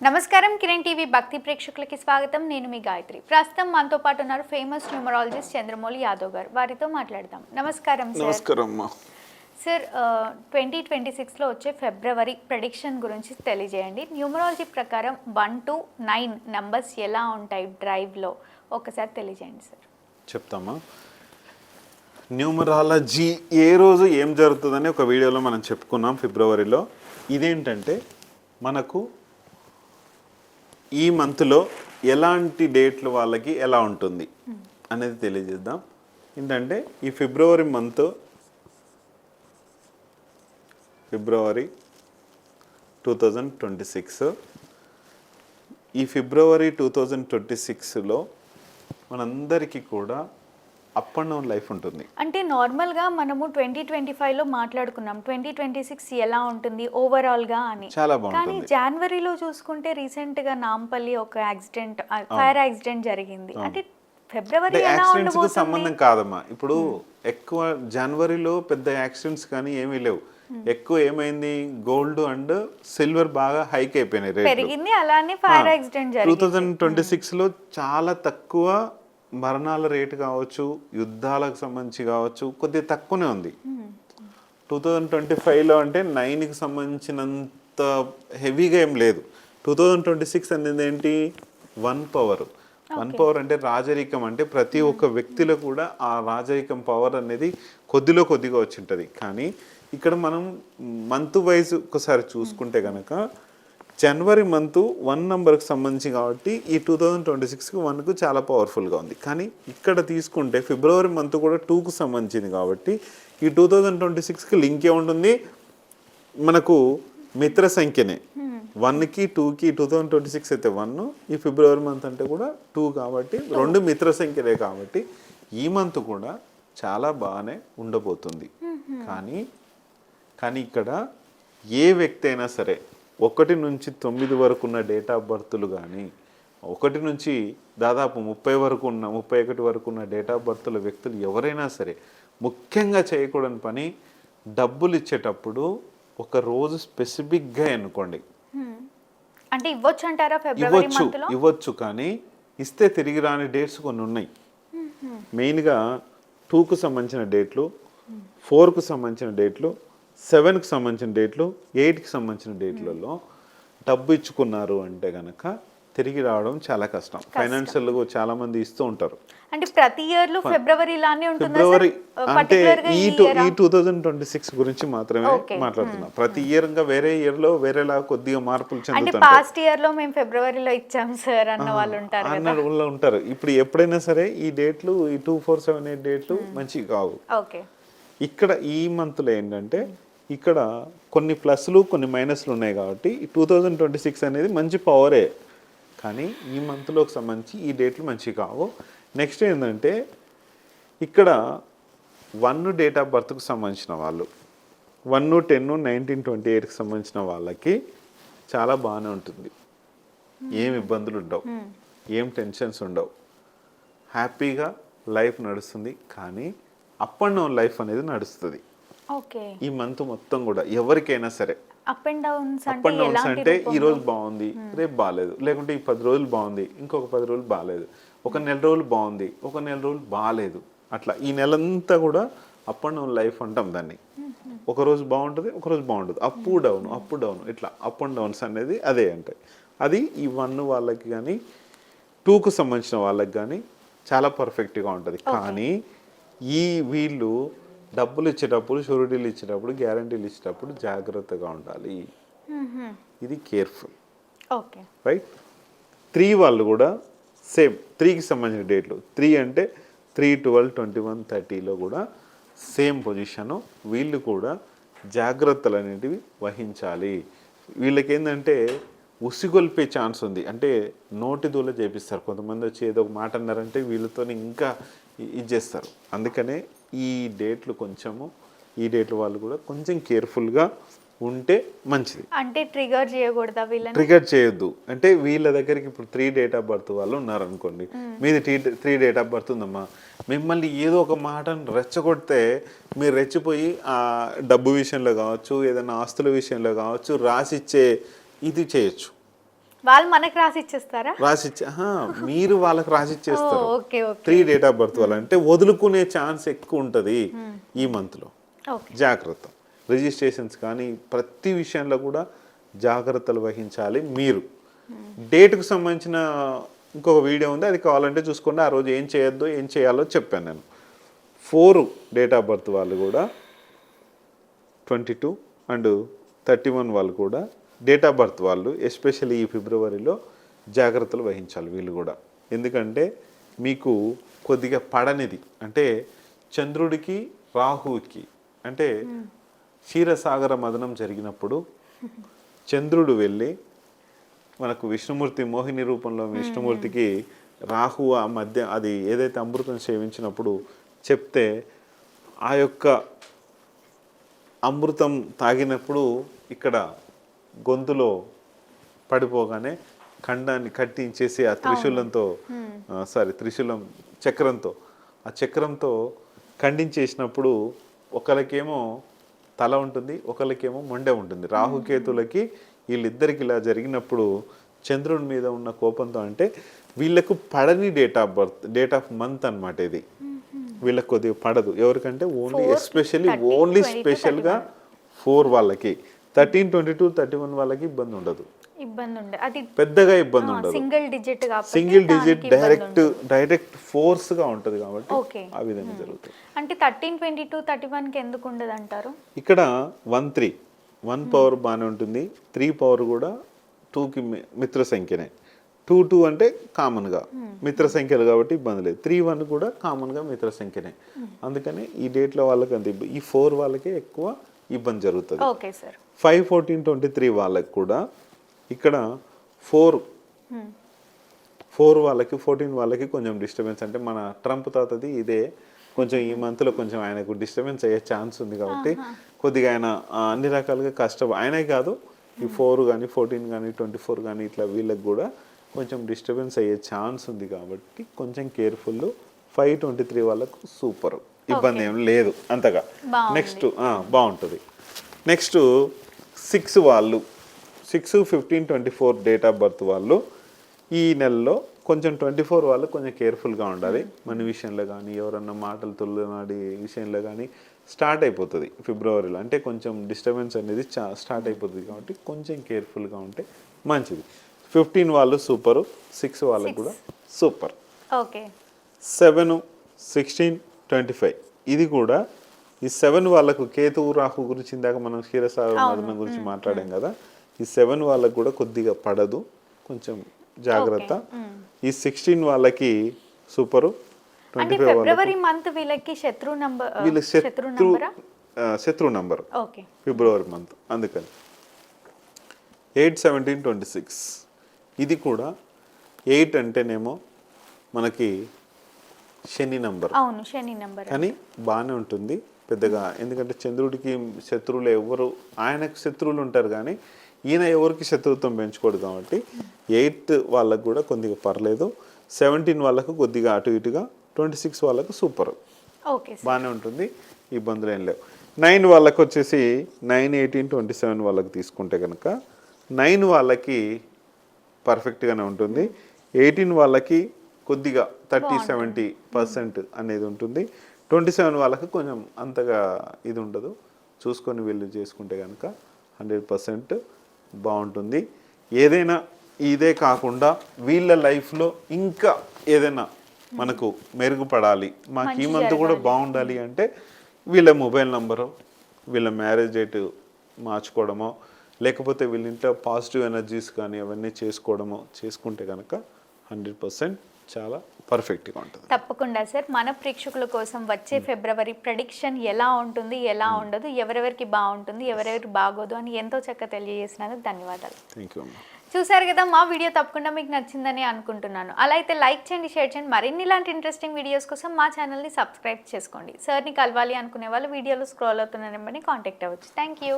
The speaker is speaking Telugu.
నమస్కారం కిరణ్ టీవీ భక్తి ప్రేక్షకులకి స్వాగతం. నేను మీ గాయత్రి. ప్రస్తుతం మనతో పాటు ఉన్నారు ఫేమస్ న్యూమరాలజిస్ట్ చంద్రమౌళి యాదవ్ గారు. వారితో మాట్లాడదాం. నమస్కారం సార్. నమస్కారం సార్, 2026లో వచ్చే ఫిబ్రవరి ప్రెడిక్షన్ గురించి తెలియజేయండి. న్యూమరాలజీ ప్రకారం 1 to 9 నంబర్స్ ఎలా ఉంటాయి డ్రైవ్లో ఒకసారి తెలియజేయండి సార్. చెప్తామా. న్యూమరాలజీ ఏ రోజు ఏం జరుగుతుందని ఒక వీడియోలో మనం చెప్పుకున్నాం ఫిబ్రవరిలో. ఇదేంటంటే మనకు ఈ మంత్లో ఎలాంటి డేట్లు వాళ్ళకి ఎలా ఉంటుంది అనేది తెలియజేద్దాం. ఏంటంటే ఈ ఫిబ్రవరి 2026, ఈ ఫిబ్రవరి 2026లో మనందరికీ కూడా అప్ అండ్ డౌన్ లైఫ్ ఉంటుంది. అంటే నార్మల్గా మనము 2025లో మాట్లాడుకున్నాం 2026 ఎలా ఉంటుంది ఓవరాల్గా అని. చాలా కానీ బాగుంటుంది. జనవరిలో చూసుకుంటే రీసెంట్గా నాంపల్లి ఒక యాక్సిడెంట్, ఫైర్ యాక్సిడెంట్ జరిగింది. అంటే ఫిబ్రవరి ఎలా యాక్సిడెంట్స్ కి ఉండబోతుంది? సంబంధం కాదమ్మా. ఇప్పుడు ఎక్కువ జనవరిలో పెద్ద యాక్సిడెంట్స్ కానీ ఏమీ లేవు. ఎక్కువ ఏమైంది, గోల్డ్ అండ్ సిల్వర్ బాగా హైక్ అయిపోయినాయి రేట్లు. పెరిగింది, అలానే ఫైర్ యాక్సిడెంట్ జరిగింది. 2026లో చాలా తక్కువ మరణాల రేటు కావచ్చు, యుద్ధాలకు సంబంధించి కావచ్చు, కొద్దిగా తక్కువనే ఉంది. 2025లో అంటే 9కి సంబంధించినంత హెవీగా ఏం లేదు. 2026 అనేది ఏంటి, 1 పవర్. 1 పవర్ అంటే రాజరికం. అంటే ప్రతి ఒక్క వ్యక్తిలో కూడా ఆ రాజరికం పవర్ అనేది కొద్దిగా వచ్చి ఉంటుంది. కానీ ఇక్కడ మనం మంత్ వైజ్ ఒకసారి చూసుకుంటే కనుక జనవరి మంత్ 1 నంబర్కి సంబంధించి కాబట్టి ఈ 2026కి 1కు చాలా పవర్ఫుల్గా ఉంది. కానీ ఇక్కడ తీసుకుంటే ఫిబ్రవరి మంత్ కూడా 2కు సంబంధించింది కాబట్టి ఈ 2026కి లింక్ ఏముంటుంది, మనకు మిత్ర సంఖ్యనే. 1కి 2కి 2026 అయితే 1, ఈ ఫిబ్రవరి మంత్ అంటే కూడా 2 కాబట్టి 2 మిత్ర సంఖ్యలే కాబట్టి ఈ మంత్ కూడా చాలా బాగానే ఉండబోతుంది. కానీ ఇక్కడ ఏ వ్యక్తి అయినా సరే 1 నుంచి 9 వరకు ఉన్న డేట్ ఆఫ్ బర్త్లు కానీ 1 నుంచి దాదాపు 31 వరకు ఉన్న డేట్ ఆఫ్ బర్త్ల వ్యక్తులు ఎవరైనా సరే ముఖ్యంగా చేయకూడని పని, డబ్బులు ఇచ్చేటప్పుడు ఒక రోజు స్పెసిఫిక్గా ఎన్నుకోండి. అంటే ఇవ్వచ్చు అంటారా ఫిబ్రవరి మంత్లో? ఇవ్వచ్చు, కానీ ఇస్తే తిరిగి రాని డేట్స్ కొన్ని ఉన్నాయి. మెయిన్గా 2కు సంబంధించిన డేట్లు, 4కు సంబంధించిన డేట్లు, 7కి సంబంధించిన డేట్లు, 8కి సంబంధించిన డేట్లలో డబ్బు ఇచ్చుకున్నారు అంటే కనుక తిరిగి రావడం చాలా కష్టం. ఫైనాన్షియల్గా చాలా మంది ఇస్తూ ఉంటారు. అంటే ప్రతి ఇయర్ లో ఫిబ్రవరి లానే ఉంటుందా? ఫిబ్రవరి అంటే ఈ 2026 గురించి మాత్రమే మాట్లాడుతున్నా. ప్రతి ఇయర్ ఇంకా వేరే ఇయర్ లో వేరేలా కొద్దిగా మార్పులు చెందుతాయి. పాస్ట్ ఇయర్ లో మేము ఫిబ్రవరిలో ఇచ్చాం సార్ అన్న వాళ్ళు ఉంటారు కదా. అన్న వాళ్ళు ఉంటారు. ఇప్పుడు ఎప్పుడైనా సరే ఈ డేట్లు, ఈ 2, 4, 7, 8 డేట్లు మంచివి కావు. ఓకే. ఇక్కడ ఈ మంత్లో ఏంటంటే ఇక్కడ కొన్ని ప్లస్లు కొన్ని మైనస్లు ఉన్నాయి కాబట్టి 2026 అనేది మంచి పవరే. కానీ ఈ మంత్లోకి సంబంధించి ఈ డేట్లు మంచివి కావు. నెక్స్ట్ ఏంటంటే ఇక్కడ 1 డేట్ ఆఫ్ బర్త్కు సంబంధించిన వాళ్ళు, 1, 10, 1928కి సంబంధించిన వాళ్ళకి చాలా బాగానే ఉంటుంది. ఏం ఇబ్బందులు ఉండవు, ఏం టెన్షన్స్ ఉండవు, హ్యాపీగా లైఫ్ నడుస్తుంది. కానీ అప్ అండ్ డౌన్ లైఫ్ అనేది నడుస్తుంది ఈ మంత్ మొత్తం కూడా. ఎవరికైనా సరే అప్ అండ్ డౌన్స్ అంటే ఈ రోజు బాగుంది, రేపు బాగాలేదు, లేకుంటే ఈ 10 రోజులు బాగుంది, ఇంకొక 10 రోజులు బాగాలేదు, ఒక నెల రోజులు బాగుంది, ఒక నెల రోజులు బాగాలేదు, అట్లా ఈ నెలంతా కూడా అప్ అండ్ డౌన్ లైఫ్ అంటాం దాన్ని. ఒక రోజు బాగుంటుంది, ఒక రోజు బాగుంటుంది, అప్ డౌన్ ఇట్లా అప్ అండ్ డౌన్స్ అనేది అదే అంటే. అది ఈ 1 వాళ్ళకి కానీ 2కు సంబంధించిన వాళ్ళకి కానీ చాలా పర్ఫెక్ట్గా ఉంటుంది. కానీ వీళ్ళు డబ్బులు ఇచ్చేటప్పుడు, షూరిటీలు ఇచ్చేటప్పుడు, గ్యారంటీలు ఇచ్చేటప్పుడు జాగ్రత్తగా ఉండాలి. ఇది కేర్ఫుల్, రైట్. 3 వాళ్ళు కూడా సేమ్, 3కి సంబంధించిన డేట్లు, 3 అంటే 3, 12, 21, 30లో కూడా సేమ్ పొజిషను. వీళ్ళు కూడా జాగ్రత్తలు అనేటివి వహించాలి. వీళ్ళకి ఏంటంటే ఉసిగొల్పే ఛాన్స్ ఉంది. అంటే నోటి దూల చేపిస్తారు కొంతమంది. వచ్చి ఏదో ఒక మాట అన్నారంటే వీళ్ళతో ఇంకా ఇది చేస్తారు. అందుకనే ఈ డేట్లు ఈ డేట్లు వాళ్ళు కూడా కొంచెం కేర్ఫుల్గా ఉంటే మంచిది. అంటే ట్రిగర్ చేయకూడదా వీళ్ళని? ట్రిగర్ చేయొద్దు. అంటే వీళ్ళ దగ్గరికి ఇప్పుడు 3 డేట్ ఆఫ్ బర్త్ వాళ్ళు ఉన్నారనుకోండి, మీది 3 డేట్ ఆఫ్ బర్త్ ఉందమ్మా, మిమ్మల్ని ఏదో ఒక మాటను రెచ్చగొడితే మీరు రెచ్చిపోయి ఆ డబ్బు విషయంలో కావచ్చు, ఏదైనా ఆస్తుల విషయంలో కావచ్చు, రాసిచ్చే ఇది చేయొచ్చు. వాళ్ళు మనకు రాసి ఇచ్చేస్తారా? రాసిచ్చే మీరు వాళ్ళకి రాసిచ్చేస్తారు. Okay okay 3 date of birth వాళ్ళు అంటే వదులుకునే ఛాన్స్ ఎక్కువ ఉంటుంది ఈ మంత్లో. ఓకే జాగ్రత్త. రిజిస్ట్రేషన్స్ కానీ ప్రతి విషయంలో కూడా జాగ్రత్తలు వహించాలి మీరు. డేట్కు సంబంధించిన ఇంకొక వీడియో ఉంది, అది కావాలంటే చూసుకోండి. ఆ రోజు ఏం చేయొద్దో ఏం చేయాలో చెప్పాను నేను. 4 డేట్ ఆఫ్ బర్త్ వాళ్ళు కూడా 22 అండ్ 31 వాళ్ళు కూడా డేట్ ఆఫ్ బర్త్ వాళ్ళు ఎస్పెషల్లీ ఈ ఫిబ్రవరిలో జాగ్రత్తలు వహించాలి వీళ్ళు కూడా. ఎందుకంటే మీకు కొద్దిగా పడనిది అంటే చంద్రుడికి రాహువుకి అంటే క్షీరసాగర మదనం జరిగినప్పుడు చంద్రుడు వెళ్ళి మనకు విష్ణుమూర్తి మోహిని రూపంలో విష్ణుమూర్తికి రాహు ఆ మధ్య అది ఏదైతే అమృతం సేవించినప్పుడు చెప్తే ఆ యొక్క అమృతం తాగినప్పుడు ఇక్కడ గొంతులో పడిపోగానే ఖండాన్ని కట్టించేసి ఆ త్రిశూలంతో త్రిశూలం చక్రంతో ఆ చక్రంతో ఖండించేసినప్పుడు ఒకరికేమో తల ఉంటుంది, ఒకరికేమో మొండె ఉంటుంది. రాహుకేతులకి వీళ్ళిద్దరికి ఇలా జరిగినప్పుడు చంద్రుని మీద ఉన్న కోపంతో అంటే వీళ్ళకు పడని date of birth date of month అనమాట ఇది. వీళ్ళకి కొద్దిగా పడదు. ఎవరికంటే ఓన్లీ ఎస్పెషల్లీ ఓన్లీ స్పెషల్గా 4 వాళ్ళకి 13, 22, 31 వాళ్ళకి ఇబ్బంది ఉండదు. అది పెద్దగా ఇబ్బంది ఉండదు. సింగిల్ డిజిట్ డైరెక్ట్ ఫోర్స్ గా ఉంటది కాబట్టి ఆ విధంగా జరుగుతుంది. అంటే 13, 22, 31 కి ఎందుకు ఉండదు అంటారు? ఇక్కడ 1, 3 1 పవర్ బాగానే ఉంటుంది. 3 పవర్ కూడా 2కి మిత్ర సంఖ్యనే. 2, 2 అంటే కామన్ గా మిత్ర సంఖ్యలు కాబట్టి ఇబ్బంది లేదు. 3, 1 కూడా కామన్ గా మిత్ర సంఖ్యనే. అందుకని ఈ డేట్ లో వాళ్ళకి అంత ఈ 4 వాళ్ళకే ఎక్కువ ఇబ్బంది జరుగుతుంది. 5, 14, 23 వాళ్ళకి కూడా ఇక్కడ 4 వాళ్ళకి 14 వాళ్ళకి కొంచెం డిస్టర్బెన్స్ అంటే మన ట్రంప్ తాతది ఇదే కొంచెం ఈ మంత్లో కొంచెం ఆయనకు డిస్టర్బెన్స్ అయ్యే ఛాన్స్ ఉంది కాబట్టి కొద్దిగా ఆయన అన్ని రకాలుగా కష్టం ఆయనే కాదు ఈ 4 కానీ 14 కానీ 24 కానీ ఇట్లా వీళ్ళకి కూడా కొంచెం డిస్టర్బెన్స్ అయ్యే ఛాన్స్ ఉంది కాబట్టి కొంచెం కేర్ఫుల్. 5, 23 వాళ్ళకు సూపర్ ఇబ్బంది ఏం లేదు అంతగా. నెక్స్ట్ బాగుంటుంది. నెక్స్ట్ 6 వాళ్ళు 6, 15, 24 డేట్ ఆఫ్ బర్త్ వాళ్ళు ఈ నెలలో కొంచెం 24 వాళ్ళు కొంచెం కేర్ఫుల్గా ఉండాలి. మన విషయంలో కానీ ఎవరన్నా మాటలు తొలనాడి విషయంలో కానీ స్టార్ట్ అయిపోతుంది ఫిబ్రవరిలో. అంటే కొంచెం డిస్టర్బెన్స్ అనేది స్టార్ట్ అయిపోతుంది కాబట్టి కొంచెం కేర్ఫుల్గా ఉంటే మంచిది. 15 వాళ్ళు సూపరు, 6 వాళ్ళకి కూడా సూపర్. 7, 16, 25 ఇది కూడా ఈ 7 వాళ్ళకు కేతువు రాహు గురించి ఇందాక మనం క్షీరసాగర మదనం గురించి మాట్లాడాం కదా. ఈ 7 వాళ్ళకు కూడా కొద్దిగా పడదు, కొంచెం జాగ్రత్త. ఈ 16 వాళ్ళకి సూపరు. 25 ఫిబ్రవరి మంత్ వీళ్ళకి శత్రు నంబర్ ఫిబ్రవరి మంత్. అందుకని 8, 17, 26 ఇది కూడా 8 అంటేనేమో మనకి శని నంబర్ కానీ బాగానే ఉంటుంది పెద్దగా. ఎందుకంటే చంద్రుడికి శత్రువులు ఎవరు ఆయనకు శత్రువులు ఉంటారు కానీ ఈయన ఎవరికి శత్రుత్వం పెంచుకోడు కాబట్టి 8 వాళ్ళకు కూడా కొద్దిగా పర్లేదు. 17 వాళ్ళకు కొద్దిగా అటు ఇటుగా. 26 వాళ్ళకు సూపర్ బాగానే ఉంటుంది, ఇబ్బందులు ఏం లేవు. 9 వాళ్ళకి వచ్చేసి 9, 18, 27 వాళ్ళకి తీసుకుంటే కనుక 9 వాళ్ళకి పర్ఫెక్ట్గానే ఉంటుంది. 18 వాళ్ళకి కొద్దిగా 30-70% అనేది ఉంటుంది. 27 వాళ్ళకి కొంచెం అంతగా ఇది ఉండదు. చూసుకొని వెళ్ళి చేసుకుంటే కనుక 100% బాగుంటుంది. ఏదైనా ఇదే కాకుండా వీళ్ళ లైఫ్లో ఇంకా ఏదైనా మనకు మెరుగుపడాలి, మాకు ఈ మంత్ కూడా బాగుండాలి అంటే వీళ్ళ మొబైల్ నంబరు, వీళ్ళ మ్యారేజ్ డేట్ మార్చుకోవడమో లేకపోతే వీళ్ళ ఇంట్లో పాజిటివ్ ఎనర్జీస్ కానీ అవన్నీ చేసుకుంటే కనుక 100% చాలా పర్ఫెక్ట్గా ఉంటుంది. తప్పకుండా సార్. మన ప్రేక్షకుల కోసం వచ్చే ఫిబ్రవరి ప్రెడిక్షన్ ఎలా ఉంటుంది, ఎలా ఉండదు, ఎవరెవరికి బాగుంటుంది, ఎవరెవరికి బాగోదు అని ఎంతో చక్కగా తెలియజేసినందుకు ధన్యవాదాలు. Thank you. చూసారు కదా, మా వీడియో తప్పకుండా మీకు నచ్చిందని అనుకుంటున్నాను. అలా అయితే లైక్ చేయండి, షేర్ చేయండి. మరిన్ని ఇలాంటి ఇంట్రెస్టింగ్ వీడియోస్ కోసం మా ఛానల్ని సబ్స్క్రైబ్ చేసుకోండి. సార్ని కలవాలి అనుకునే వాళ్ళు వీడియోలో స్క్రోల్ అవుతున్న నెంబర్ని కాంటాక్ట్ అవ్వచ్చు. Thank you.